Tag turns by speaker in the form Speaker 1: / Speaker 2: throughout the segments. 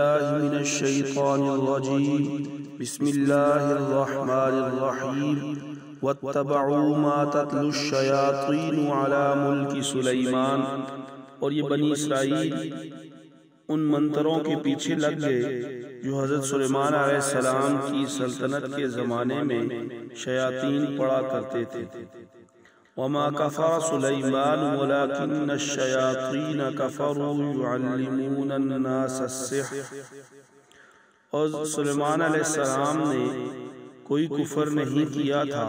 Speaker 1: بالله من الشيطان الرجيم بسم الله الرحمن الرحيم واتبعوا ما تتلو الشياطين على ملك سلیمان۔ اور یہ بنی اسرائیل ان منتروں کے پیچھے لگ گئے جو حضرت سلیمان علیہ السلام کی سلطنت کے زمانے میں شیاطین پڑا کرتے تھے۔ وما كفر سليمان ولكن الشياطين كفروا يعلمون الناس السحر۔ اور سلیمان علیہ السلام نے کوئی کفر نہیں کیا تھا،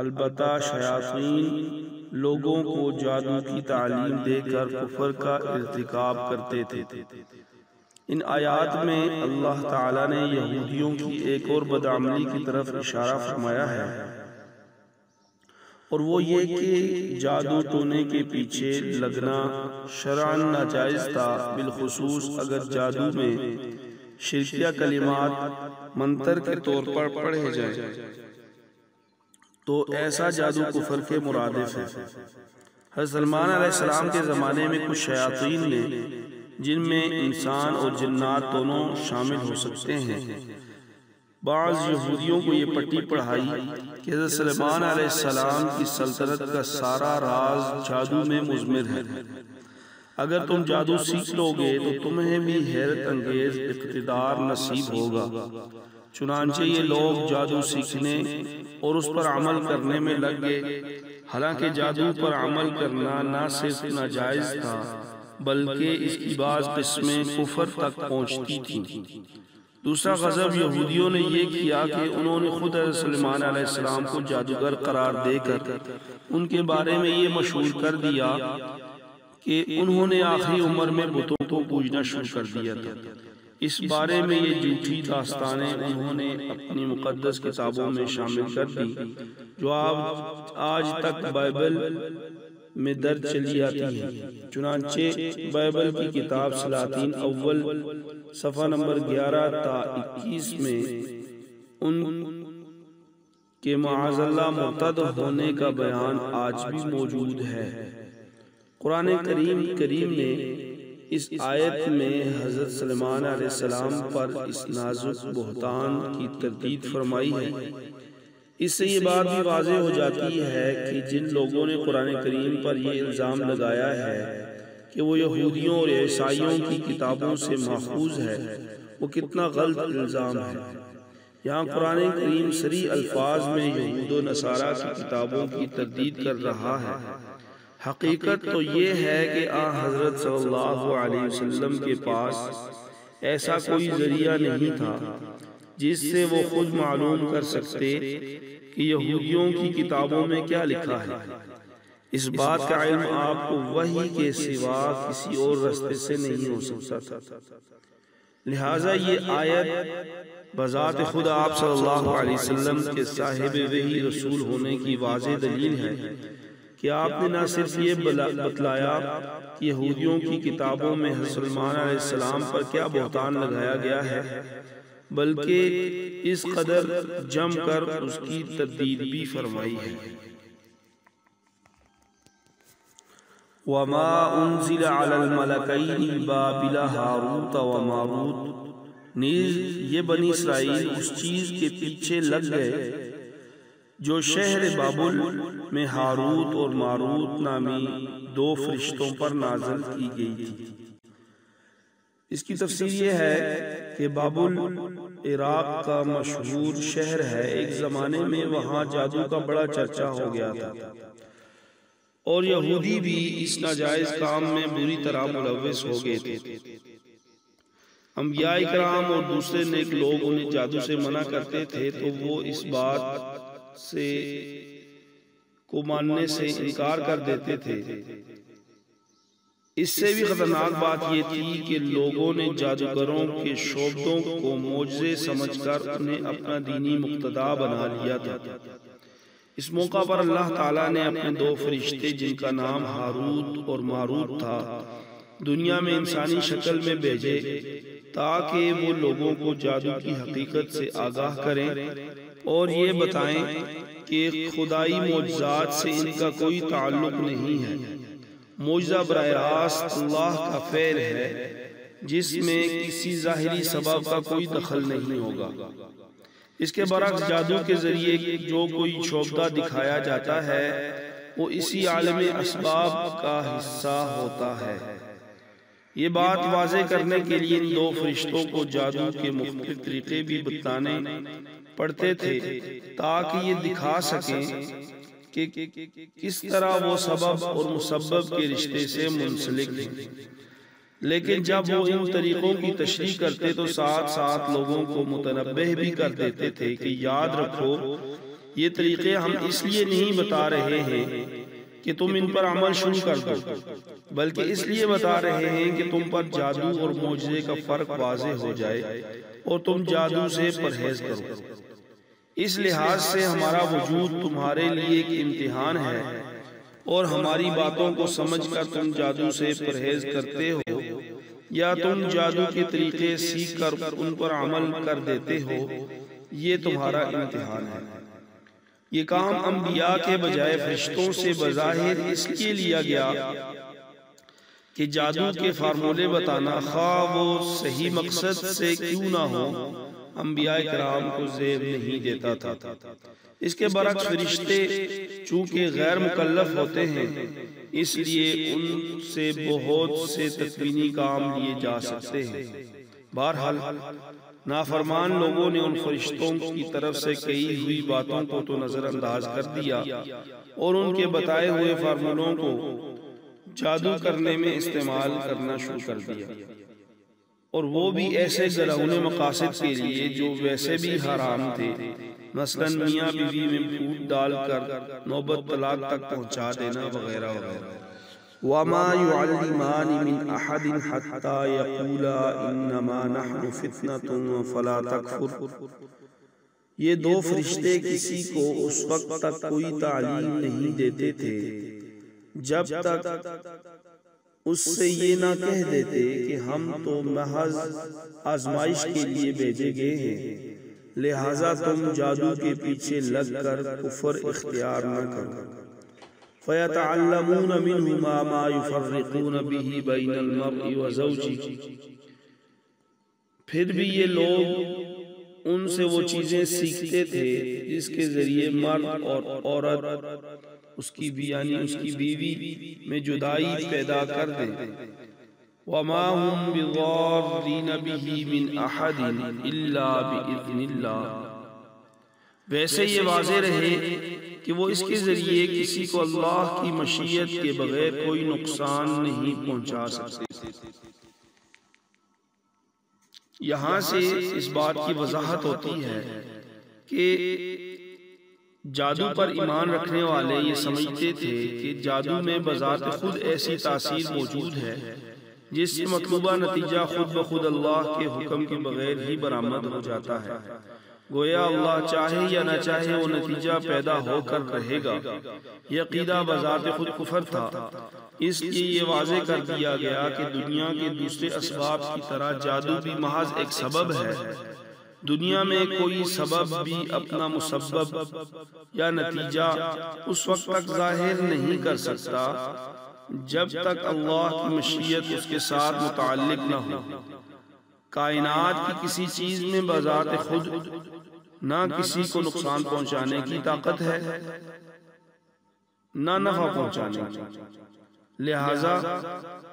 Speaker 1: البتہ شیاطین لوگوں کو جادو کی تعلیم دے کر کفر کا ارتکاب کرتے تھے۔ ان آیات میں اللہ تعالیٰ نے یہودیوں کی ایک اور بدعملی کی طرف اشارہ فرمایا ہے، اور وہ یہ کہ جادو ٹونے کے پیچھے لگنا شرعاً ناجائز تھا، بالخصوص اگر جادو میں شرکیہ کلمات منتر کے طور پر پڑھے جائیں تو ایسا جادو کفر کے مرادف ہے۔ حضرت سلیمان علیہ السلام کے زمانے میں کچھ شیاطین نے، جن میں انسان اور جنات دونوں شامل ہو سکتے ہیں، بعض یہودیوں کو یہ پٹی پڑھائی کہ حضرت سلیمان علیہ السلام کی سلطنت کا سارا راز جادو میں مضمر ہے، اگر تم جادو سیکھ لو گے تو تمہیں بھی حیرت انگیز اقتدار نصیب ہوگا۔ چنانچہ یہ لوگ جادو سیکھنے اور اس پر عمل کرنے میں لگ گئے، حالانکہ جادو پر عمل کرنا نہ صرف ناجائز تھا بلکہ اس کی بعض قسمیں کفر تک پہنچتی تھیں۔ دوسرا غضب یہودیوں نے یہ کیا کہ انہوں نے خود حضرت سلیمان علیہ السلام کو جادوگر قرار دے کر ان کے بارے میں یہ مشہور کر دیا کہ انہوں نے آخری عمر میں بتوں کو پوجنا شروع کر دیا تھا۔ اس بارے میں یہ جھوٹی داستانیں انہوں نے اپنی مقدس کتابوں میں شامل کر دی، جو آج تک بائبل میں درج چلی آتی ہیں۔ چنانچہ بائبل کی کتاب سلاطین اول صفحہ نمبر 11 تا 21 میں ان کے معاذ اللہ مرتد ہونے کا بیان آج بھی موجود ہے۔ قرآن کریم نے اس آیت میں حضرت سلیمان علیہ السلام پر اس نازک بہتان کی تردید فرمائی ہے۔ اس سے یہ بات بھی واضح ہو جاتی ہے کہ جن لوگوں نے قرآن کریم پر یہ الزام لگایا ہے کہ وہ یہودیوں اور عیسائیوں کی کتابوں سے ماخوذ ہے، وہ کتنا غلط الزام ہے۔ یہاں قرآن کریم صریح الفاظ میں یہود و نصارہ کی کتابوں کی تردید کر رہا ہے۔ حقیقت تو یہ ہے کہ حضرت صلی اللہ علیہ وسلم کے پاس ایسا کوئی ذریعہ نہیں تھا جس سے وہ خود معلوم کر سکتے کہ یہودیوں کی کتابوں میں کیا لکھا ہے۔ اس بات کا علم آپ کو وحی کے سوا کسی اور راستے سے نہیں ہو سکتا تھا۔ لہٰذا یہ آیت بذات خود آپ صلی اللہ علیہ وسلم کے صاحب وحی رسول ہونے کی واضح دلیل ہے کہ آپ نے نہ صرف یہ بتلایا کہ یہودیوں کی کتابوں میں حضرت سلیمان علیہ السلام پر کیا بہتان لگایا گیا ہے، بلکہ اس قدر جم کر اس کی تردید بھی فرمائی ہے۔ وَمَا أُنزِلَ عَلَى الْمَلَكَيْنِ بَابِلَ ہاروت و ماروت۔ نیز یہ بنی اسرائیل اس چیز کے پیچھے لگ گئے جو شہر بابل میں ہاروت اور ماروت نامی دو فرشتوں پر نازل کی گئی تھی۔ اس کی تفسیر یہ ہے کہ بابل عراق کا مشہور شہر ہے۔ ایک زمانے میں وہاں جادو کا بڑا چرچا ہو گیا تھا، اور یہودی بھی اس ناجائز کام میں بری طرح ملوث ہو گئے تھے۔ انبیاء کرام اور دوسرے نیک لوگ انہیں جادو سے منع کرتے تھے تو وہ اس بات کو ماننے سے انکار کر دیتے تھے۔ اس سے بھی خطرناک بات یہ تھی کہ لوگوں نے جادوگروں کے شعبدوں کو معجزے سمجھ کر انہیں اپنا دینی مقتدا بنا لیا تھا۔ اس موقع پر اللہ تعالیٰ نے اپنے دو فرشتے جن کا نام ہاروت اور ماروت تھا دنیا میں انسانی شکل میں بھیجے تاکہ وہ لوگوں کو جادو کی حقیقت سے آگاہ کریں اور یہ بتائیں کہ خدائی معجزات سے ان کا کوئی تعلق نہیں ہے۔ معجزہ براہ راست اللہ کا فعل ہے، جس میں کسی ظاہری سبب کا کوئی دخل نہیں ہوگا۔ اس کے برعکس جادو کے ذریعے جو کوئی شعبہ دکھایا جاتا ہے وہ اسی عالم اسباب کا حصہ ہوتا ہے۔ یہ بات واضح کرنے کے لیے ان دو فرشتوں کو جادو کے مختلف طریقے بھی بتانے پڑتے تھے تاکہ یہ دکھا سکیں کہ کس طرح وہ سبب اور مسبب کے رشتے سے منسلک ہیں۔ لیکن جب وہ ان طریقوں کی تشریح کرتے تو ساتھ ساتھ لوگوں کو متنبہ بھی کر دیتے تھے کہ یاد رکھو یہ طریقے ہم اس لیے نہیں بتا رہے ہیں کہ تم ان پر عمل شروع کر دو، بلکہ اس لیے بتا رہے ہیں کہ تم پر جادو اور معجزے کا فرق واضح ہو جائے اور تم جادو سے پرہیز کرو۔ اس لحاظ سے ہمارا وجود تمہارے لیے ایک امتحان ہے اور ہماری باتوں کو سمجھ کر تم جادو سے پرہیز کرتے ہو یا تم جادو کے طریقے سیکھ کر ان پر عمل کر دیتے ہو، یہ تمہارا امتحان ہے۔ یہ کام انبیاء کے بجائے فرشتوں سے بظاہر اس لیے لیا گیا کہ جادو کے فارمولے بتانا خواہ وہ صحیح مقصد سے کیوں نہ ہو انبیاء کرام کو زیب نہیں دیتا تھا۔ اس کے برعکس فرشتے چونکہ غیر مکلف ہوتے ہیں اس لیے ان سے بہت سے تکوینی کام لیے جا سکتے ہیں۔ بہرحال نافرمان لوگوں نے ان فرشتوں کی طرف سے کہی ہوئی باتوں کو تو نظر انداز کر دیا اور ان کے بتائے ہوئے فارمولوں کو جادو کرنے میں استعمال کرنا شروع کر دیا، اور وہ بھی ایسے گھرونے مقاصد کے لیے جو ویسے بھی حرام تھے، مثلا میاں بیوی میں پھوٹ ڈال کر نوبت طلاق تک پہنچا دینا وغیرہ وغیرہ۔ وَمَا يُعَلِّمَانِ مِنْ أَحَدٍ حَتَّى يَقُولَا إِنَّمَا نَحْنُ فِتْنَةٌ فَلَا تَكْفُرْ۔ یہ دو فرشتے کسی کو اس وقت تک کوئی تعلیم نہیں دیتے تھے جب تک اس سے یہ نہ کہہ دیتے کہ ہم تو محض آزمائش کے لیے بھیجے گئے ہیں، لہٰذا تم جادو کے پیچھے لگ کر کفر اختیار نہ کرو۔ فَيَتَعَلَّمُونَ مِنْهُمَا مَا يُفَرِّقُونَ بِهِ بَيْنَ الْمَرْءِ وَزَوْجِهِ۔ پھر بھی یہ لوگ ان سے وہ چیزیں سیکھتے تھے جس کے ذریعے مرد اور عورت اس کی بیوی میں جدائی پیدا کر دیں۔ وَمَا هُمْ بِضَارِّينَ بِهِ مِنْ أَحَدٍ إِلَّا بِإِذْنِ اللَّهِ۔ ویسے یہ واضح رہے کہ وہ اس کے ذریعے کسی کو اللہ کی مشیت کے بغیر کوئی نقصان نہیں پہنچا سکتے۔ یہاں سے اس بات کی وضاحت ہوتی ہے کہ جادو پر ایمان رکھنے والے یہ سمجھتے تھے کہ جادو میں بذات خود ایسی تاثیر موجود ہے جس سے مطلوبہ نتیجہ خود بخود اللہ کے حکم کے بغیر ہی برآمد ہو جاتا ہے، گویا اللہ چاہے یا نہ چاہے وہ نتیجہ پیدا ہو کر رہے گا۔ یہ عقیدہ بذات خود کفر تھا، اس لیے یہ واضح کر دیا گیا کہ دنیا کے دوسرے اسباب کی طرح جادو بھی محض ایک سبب ہے۔ دنیا میں کوئی سبب بھی اپنا مسبب یا نتیجہ اس وقت تک ظاہر نہیں کر سکتا جب تک اللہ کی مشیت اس کے ساتھ متعلق نہ ہو۔ کائنات کی کسی چیز میں بذات خود نہ کسی کو نقصان پہنچانے کی طاقت ہے نہ نفع پہنچانے کی، لہٰذا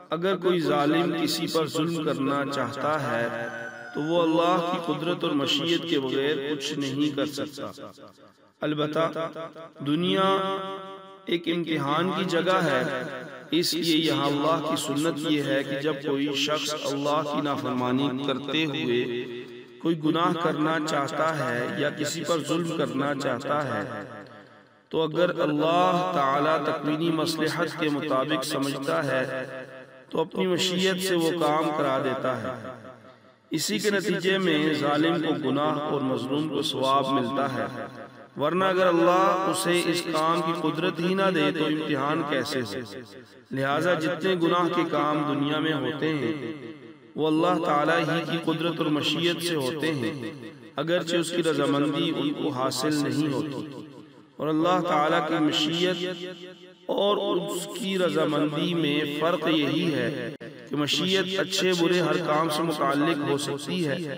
Speaker 1: اگر کوئی ظالم کسی پر ظلم کرنا چاہتا ہے تو وہ اللہ کی قدرت اور مشیت کے بغیر کچھ نہیں کر سکتا۔ البتہ دنیا ایک امتحان کی جگہ ہے، اس لیے یہاں اللہ کی سنت یہ ہے کہ جب کوئی شخص اللہ کی نافرمانی کرتے ہوئے کوئی گناہ کرنا چاہتا ہے یا کسی پر ظلم کرنا چاہتا ہے تو اگر اللہ تعالیٰ تکوینی مصلحت کے مطابق سمجھتا ہے تو اپنی مشیت سے وہ کام کرا دیتا ہے۔ اسی کے نتیجے میں ظالم کو گناہ اور مظلوم کو ثواب ملتا ہے، ورنہ اگر اللہ اسے اس کام کی قدرت ہی نہ دے تو امتحان کیسے ہو؟ لہٰذا جتنے گناہ کے کام دنیا میں ہوتے ہیں وہ اللہ تعالیٰ ہی کی قدرت اور مشیت سے ہوتے ہیں، اگرچہ اس کی رضامندی ان کو حاصل نہیں ہوتی۔ اور اللہ تعالیٰ کی مشیت اور اس کی رضامندی میں فرق یہی ہے کہ کہ مشیت اچھے برے ہر کام سے متعلق ہو سکتی ہے،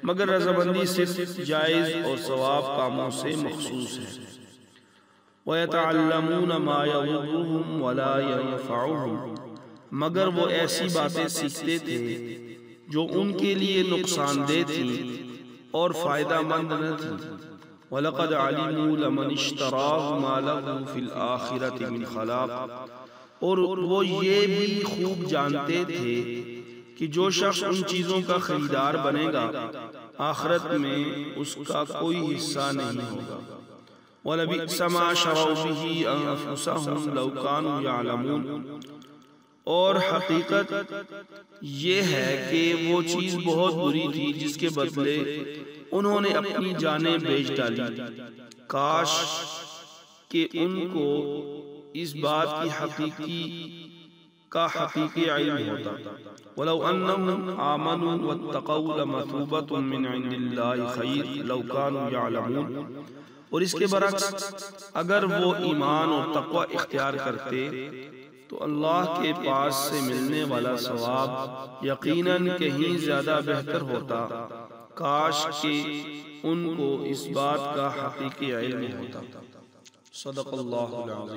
Speaker 1: مگر رضامندی صرف جائز اور ثواب کاموں سے مخصوص ہے۔ وَيَتَعَلَّمُونَ مَا يَضُرُّهُمْ وَلَا يَنفَعُهُمْ، مگر وہ ایسی باتیں سیکھتے تھے جو ان کے لیے نقصان دہ تھیں اور فائدہ مند نہ تھیں۔ وَلَقَدْ عَلِمُوا لَمَنِ اشْتَرَاهُ مَا لَهُ فِي الْآخِرَةِ مِنْ خَلَاقٍ، اور وہ یہ بھی خوب جانتے تھے کہ جو شخص ان چیزوں کا خریدار بنے گا آخرت میں اس کا کوئی حصہ نہیں ہوگا۔ وَلَبِئْسَ مَا شَرَوْا بِهِ أَنفُسَهُمْ لَوْ كَانُوا يَعْلَمُونَ، اور حقیقت یہ ہے کہ وہ چیز بہت بری تھی جس کے بدلے انہوں نے اپنی جانیں بیچ ڈالی، کاش کہ ان کو اس بات کی حقیقی علم ہوتا۔ وَلَوْ أَنَّهُمْ آمَنُوا وَاتَّقَوْا لَمَثُوبَةٌ مِّنْ عِندِ اللَّهِ خَيْرٌ لَوْ كَانُوا يَعْلَمُونَ، اور اس کے برعکس اگر وہ ایمان اور تقوی اختیار کرتے تو اللہ کے پاس سے ملنے والا ثواب یقیناً کہیں زیادہ بہتر ہوتا، کاش کہ ان کو اس بات کا حقیقی علم ہوتا۔ صدق اللہ العظیم۔